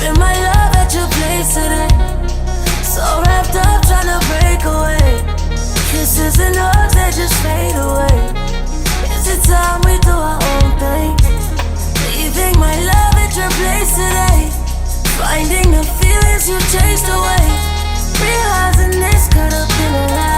Leaving my love at your place today. So wrapped up trying to break away. Kisses and hugs that just fade away. Is it time we do our own thing? Leaving my love at your place today. Finding the feelings you chased away. Realizing this could have been a lie.